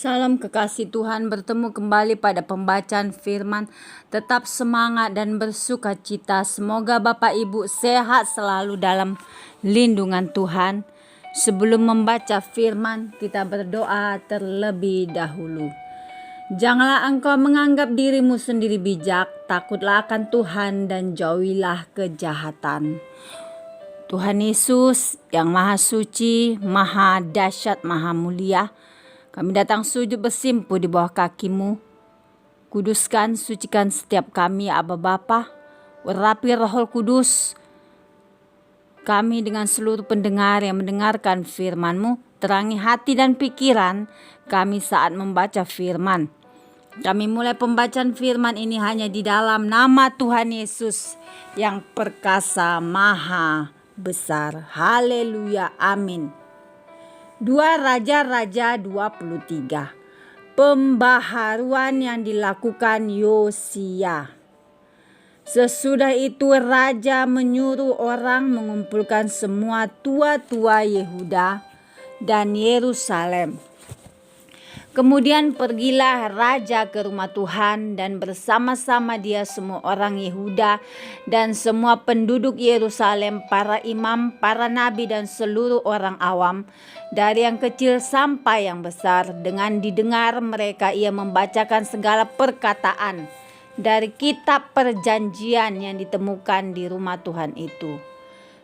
Salam kekasih Tuhan, bertemu kembali pada pembacaan firman. Tetap semangat dan bersuka cita. Semoga Bapak Ibu sehat selalu dalam lindungan Tuhan. Sebelum membaca firman, kita berdoa terlebih dahulu. Janganlah engkau menganggap dirimu sendiri bijak, takutlah akan Tuhan dan jauhilah kejahatan. Tuhan Yesus yang Maha Suci, Maha Dahsyat, Maha Mulia, kami datang sujud bersimpuh di bawah kaki-Mu. Kuduskan, sucikan setiap kami, Aba Bapa. Urapi Roh Kudus kami dengan seluruh pendengar yang mendengarkan firman-Mu. Terangi hati dan pikiran kami saat membaca firman. Kami mulai pembacaan firman ini hanya di dalam nama Tuhan Yesus yang perkasa, maha besar. Haleluya, amin. 2 Raja-Raja 23. Pembaharuan yang dilakukan Yosia. Sesudah itu raja menyuruh orang mengumpulkan semua tua-tua Yehuda dan Yerusalem. Kemudian pergilah raja ke rumah Tuhan dan bersama-sama dia semua orang Yehuda dan semua penduduk Yerusalem, para imam, para nabi dan seluruh orang awam, dari yang kecil sampai yang besar. Dengan didengar mereka ia membacakan segala perkataan dari kitab perjanjian yang ditemukan di rumah Tuhan itu.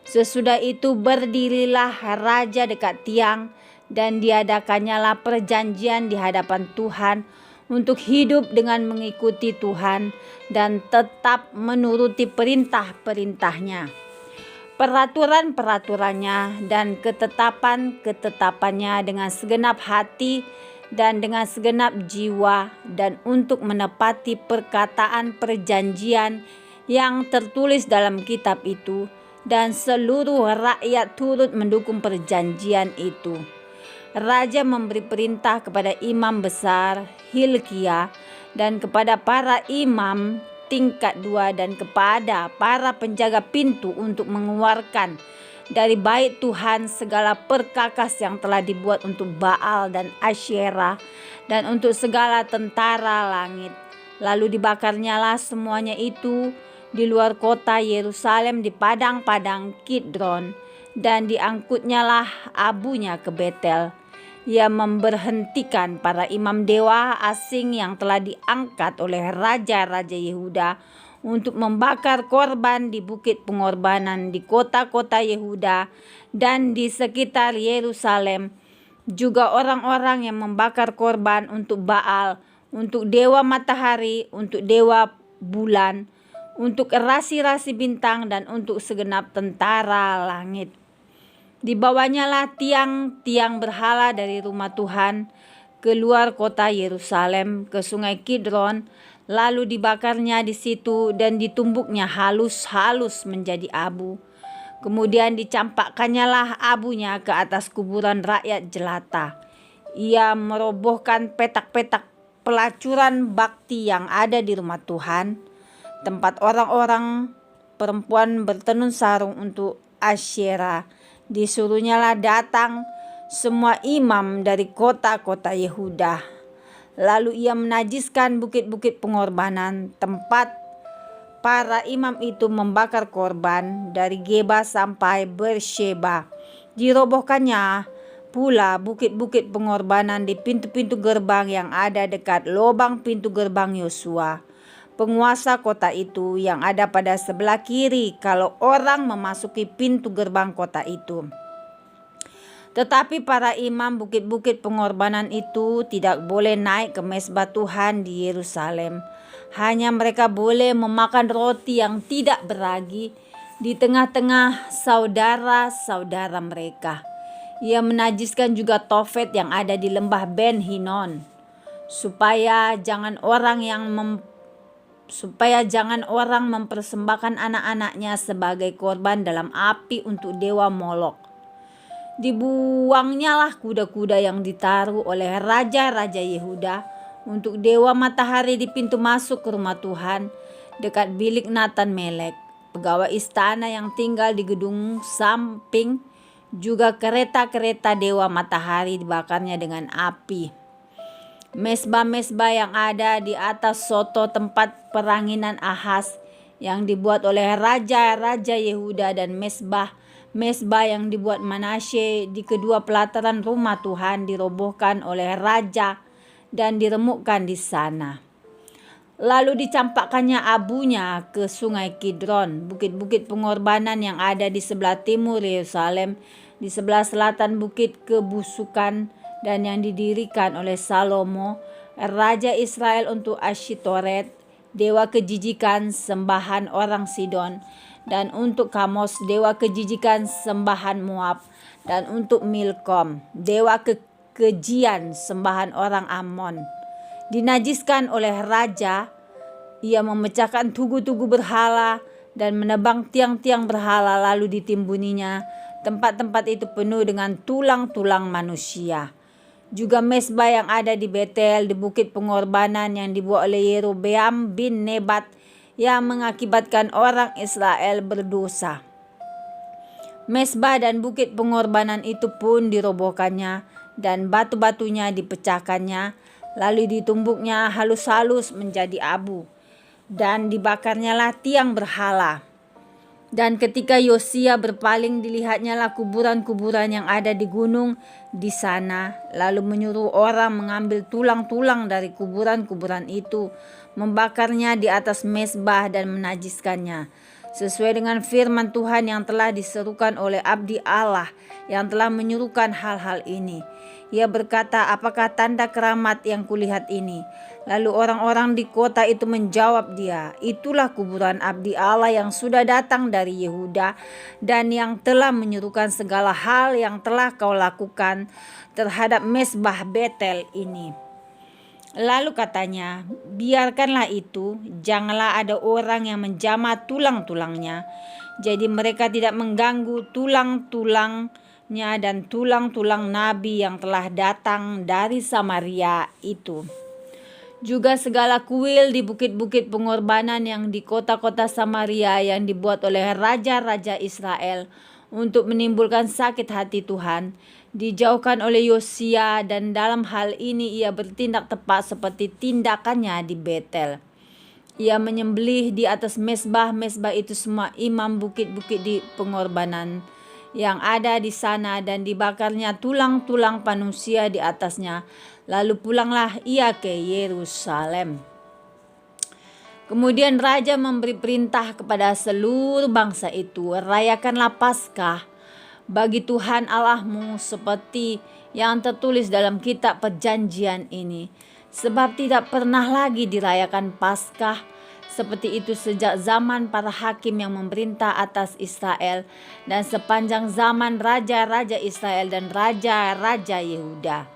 Sesudah itu berdirilah raja dekat tiang dan diadakannya perjanjian di hadapan Tuhan untuk hidup dengan mengikuti Tuhan dan tetap menuruti perintah-perintahnya, peraturan-peraturannya dan ketetapan-ketetapannya dengan segenap hati dan dengan segenap jiwa, dan untuk menepati perkataan perjanjian yang tertulis dalam kitab itu, dan seluruh rakyat turut mendukung perjanjian itu. Raja memberi perintah kepada imam besar Hilkia dan kepada para imam tingkat 2 dan kepada para penjaga pintu untuk mengeluarkan dari bait Tuhan segala perkakas yang telah dibuat untuk Baal dan Asyerah dan untuk segala tentara langit. Lalu dibakarnyalah semuanya itu di luar kota Yerusalem di padang-padang Kidron, dan diangkutnyalah abunya ke Betel. Ia memberhentikan para imam dewa asing yang telah diangkat oleh raja-raja Yehuda untuk membakar korban di bukit pengorbanan di kota-kota Yehuda dan di sekitar Yerusalem. Juga orang-orang yang membakar korban untuk Baal, untuk dewa matahari, untuk dewa bulan, untuk rasi-rasi bintang dan untuk segenap tentara langit. Dibawanyalah tiang-tiang berhala dari rumah Tuhan keluar kota Yerusalem ke sungai Kidron, lalu dibakarnya di situ dan ditumbuknya halus-halus menjadi abu. Kemudian dicampakkannya abunya ke atas kuburan rakyat jelata. Ia merobohkan petak-petak pelacuran bakti yang ada di rumah Tuhan, tempat orang-orang perempuan bertenun sarung untuk Asyerah. Disuruhnyalah datang semua imam dari kota-kota Yehuda. Lalu ia menajiskan bukit-bukit pengorbanan, tempat para imam itu membakar korban, dari Geba sampai Beersheba. Dirobohkannya pula bukit-bukit pengorbanan di pintu-pintu gerbang yang ada dekat lobang pintu gerbang Yosua, penguasa kota itu, yang ada pada sebelah kiri kalau orang memasuki pintu gerbang kota itu. Tetapi para imam bukit-bukit pengorbanan itu tidak boleh naik ke mezbah Tuhan di Yerusalem. Hanya mereka boleh memakan roti yang tidak beragi di tengah-tengah saudara-saudara mereka. Ia menajiskan juga Tofet yang ada di lembah Ben Hinon, supaya jangan orang mempersembahkan anak-anaknya sebagai korban dalam api untuk dewa Molok. Dibuangnyalah kuda-kuda yang ditaruh oleh raja-raja Yehuda untuk dewa matahari di pintu masuk ke rumah Tuhan dekat bilik Natan Melek, pegawai istana yang tinggal di gedung samping. Juga kereta-kereta dewa matahari dibakarnya dengan api. Mesbah-mesbah yang ada di atas soto tempat peranginan Ahaz yang dibuat oleh raja-raja Yehuda, dan mesbah yang dibuat Manasye di kedua pelataran rumah Tuhan dirobohkan oleh raja dan diremukkan di sana. Lalu dicampakkannya abunya ke sungai Kidron, bukit-bukit pengorbanan yang ada di sebelah timur Yerusalem, di sebelah selatan bukit kebusukan, dan yang didirikan oleh Salomo, raja Israel, untuk Asyitoret, dewa kejijikan sembahan orang Sidon, dan untuk Kamos, dewa kejijikan sembahan Moab, dan untuk Milkom, dewa kekejian sembahan orang Ammon. Dinajiskan oleh raja, ia memecahkan tugu-tugu berhala dan menebang tiang-tiang berhala, lalu ditimbuninya tempat-tempat itu penuh dengan tulang-tulang manusia. Juga mesbah yang ada di Betel, di bukit pengorbanan yang dibuat oleh Yerobeam bin Nebat, yang mengakibatkan orang Israel berdosa. Mesbah dan bukit pengorbanan itu pun dirobohkannya, dan batu-batunya dipecahkannya, lalu ditumbuknya halus-halus menjadi abu, dan dibakarnyalah tiang berhala. Dan ketika Yosia berpaling, dilihatnyalah kuburan-kuburan yang ada di gunung di sana, lalu menyuruh orang mengambil tulang-tulang dari kuburan-kuburan itu, membakarnya di atas mesbah dan menajiskannya, sesuai dengan firman Tuhan yang telah diserukan oleh abdi Allah yang telah menyuruhkan hal-hal ini. Ia berkata, apakah tanda keramat yang kulihat ini? Lalu orang-orang di kota itu menjawab dia, itulah kuburan abdi Allah yang sudah datang dari Yehuda dan yang telah menyuruhkan segala hal yang telah kau lakukan terhadap mesbah Betel ini. Lalu katanya, biarkanlah itu, janganlah ada orang yang menjamah tulang-tulangnya. Jadi mereka tidak mengganggu tulang-tulangnya dan tulang-tulang nabi yang telah datang dari Samaria itu. Juga segala kuil di bukit-bukit pengorbanan yang di kota-kota Samaria yang dibuat oleh raja-raja Israel untuk menimbulkan sakit hati Tuhan, dijauhkan oleh Yosia, dan dalam hal ini ia bertindak tepat seperti tindakannya di Betel. Ia menyembelih di atas mesbah-mesbah itu semua imam bukit-bukit di pengorbanan yang ada di sana, dan dibakarnya tulang-tulang manusia di atasnya. Lalu pulanglah ia ke Yerusalem. Kemudian raja memberi perintah kepada seluruh bangsa itu, rayakanlah Paskah bagi Tuhan Allahmu seperti yang tertulis dalam kitab perjanjian ini. Sebab tidak pernah lagi dirayakan Paskah seperti itu sejak zaman para hakim yang memerintah atas Israel, dan sepanjang zaman raja-raja Israel dan raja-raja Yehuda.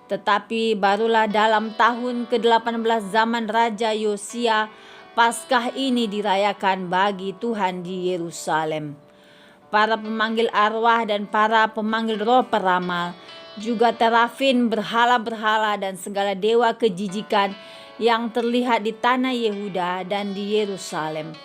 Tetapi barulah dalam tahun ke-18 zaman Raja Yosia, Paskah ini dirayakan bagi Tuhan di Yerusalem. Para pemanggil arwah dan para pemanggil roh peramal, juga terafin, berhala-berhala dan segala dewa kejijikan yang terlihat di tanah Yehuda dan di Yerusalem,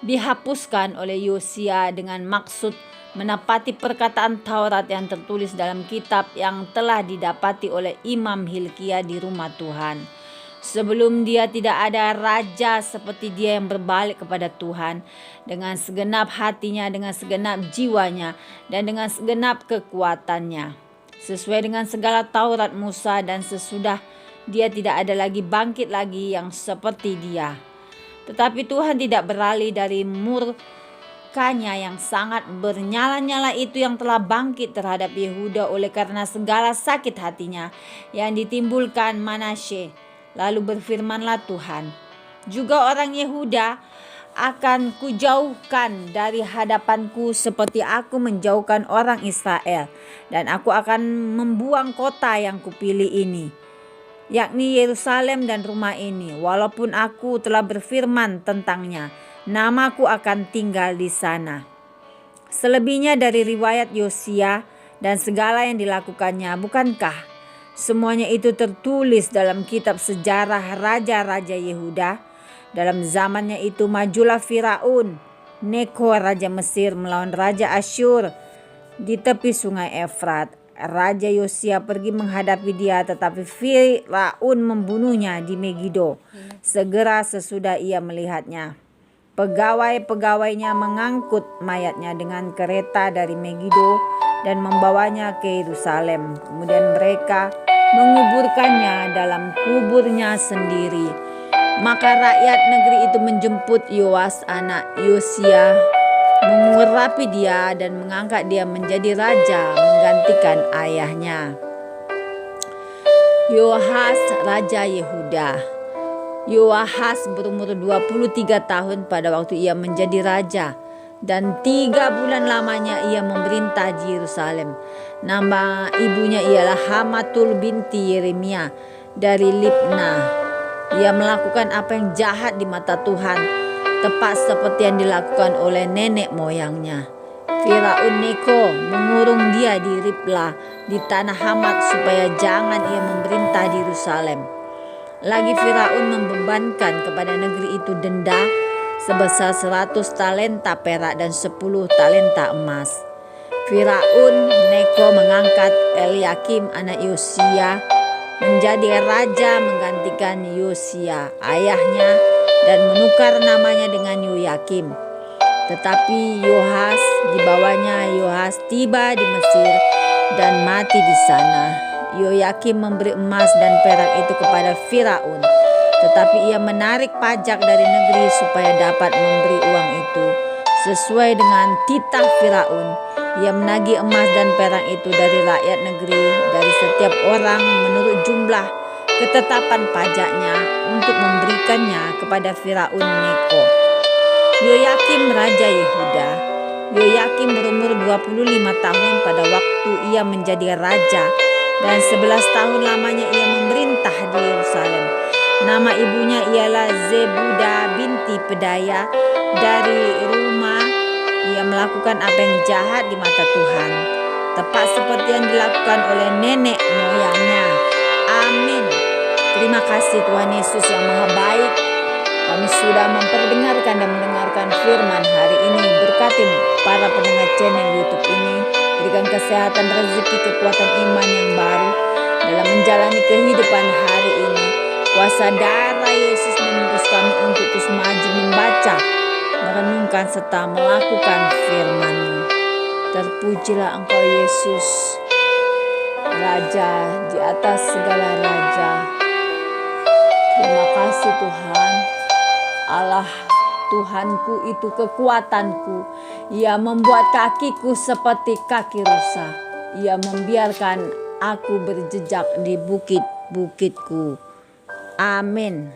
dihapuskan oleh Yosia dengan maksud menepati perkataan Taurat yang tertulis dalam kitab yang telah didapati oleh Imam Hilkia di rumah Tuhan. Sebelum dia tidak ada raja seperti dia yang berbalik kepada Tuhan dengan segenap hatinya, dengan segenap jiwanya, dan dengan segenap kekuatannya, sesuai dengan segala Taurat Musa, dan sesudah dia tidak ada lagi bangkit lagi yang seperti dia. Tetapi Tuhan tidak beralih dari murkanya yang sangat bernyala-nyala itu yang telah bangkit terhadap Yehuda oleh karena segala sakit hatinya yang ditimbulkan Manasye. Lalu berfirmanlah Tuhan, juga orang Yehuda akan kujauhkan dari hadapanku seperti aku menjauhkan orang Israel, dan aku akan membuang kota yang kupilih ini, yakni Yerusalem dan rumah ini. Walaupun aku telah berfirman tentangnya, namaku akan tinggal di sana. Selebihnya dari riwayat Yosia dan segala yang dilakukannya, bukankah semuanya itu tertulis dalam kitab sejarah raja-raja Yehuda? Dalam zamannya itu majulah Firaun Neko raja Mesir melawan raja Asyur di tepi sungai Efrat. Raja Yosia pergi menghadapi dia, tetapi Firaun membunuhnya di Megido segera sesudah ia melihatnya. Pegawai-pegawainya mengangkut mayatnya dengan kereta dari Megido dan membawanya ke Yerusalem. Kemudian mereka menguburkannya dalam kuburnya sendiri. Maka rakyat negeri itu menjemput Yoas anak Yosia, mengurapi dia dan mengangkat dia menjadi raja menggantikan ayahnya. Yoahas raja Yehuda. Yoahas berumur 23 tahun pada waktu ia menjadi raja, dan 3 bulan lamanya ia memerintah di Yerusalem. Nama ibunya ialah Hamatul binti Yeremia dari Libna. Ia melakukan apa yang jahat di mata Tuhan, tepat seperti yang dilakukan oleh nenek moyangnya. Firaun Neko mengurung dia di Riblah di tanah Hamat supaya jangan ia memerintah di Yerusalem. Lagi Firaun membebankan kepada negeri itu denda sebesar 100 talenta perak dan 10 talenta emas. Firaun Neko mengangkat Eliakim anak Yosia menjadi raja menggantikan Yosia ayahnya dan menukar namanya dengan Yoyakim. Tetapi Yoahas dibawanya Yoahas tiba di Mesir dan mati di sana. Yoyakim memberi emas dan perak itu kepada Firaun, tetapi ia menarik pajak dari negeri supaya dapat memberi uang itu sesuai dengan titah Firaun. Ia menagih emas dan perak itu dari rakyat negeri, dari setiap orang menurut jumlah ketetapan pajaknya, untuk memberikannya kepada Firaun Neko. Yoyakim raja Yehuda. Yoyakim berumur 25 tahun pada waktu ia menjadi raja, dan 11 tahun lamanya ia memerintah di Yerusalem. Nama ibunya ialah Zebuda binti Pedaya dari Rumah. Ia melakukan apa yang jahat di mata Tuhan, tepat seperti yang dilakukan oleh nenek moyangnya. Amin. Terima kasih Tuhan Yesus yang Maha Baik. Kami sudah memperdengarkan dan mendengarkan firman hari ini. Berkati para pendengar channel YouTube ini. Berikan kesehatan, rezeki, kekuatan iman yang baru dalam menjalani kehidupan hari ini. Kuasa darah Yesus menembus kami untuk terus maju membaca, merenungkan serta melakukan firman-Mu. Terpujilah Engkau Yesus, Raja di atas segala raja. Terima kasih Tuhan. Allah Tuhanku itu kekuatanku. Ia membuat kakiku seperti kaki rusa. Ia membiarkan aku berjejak di bukit-bukitku. Amin.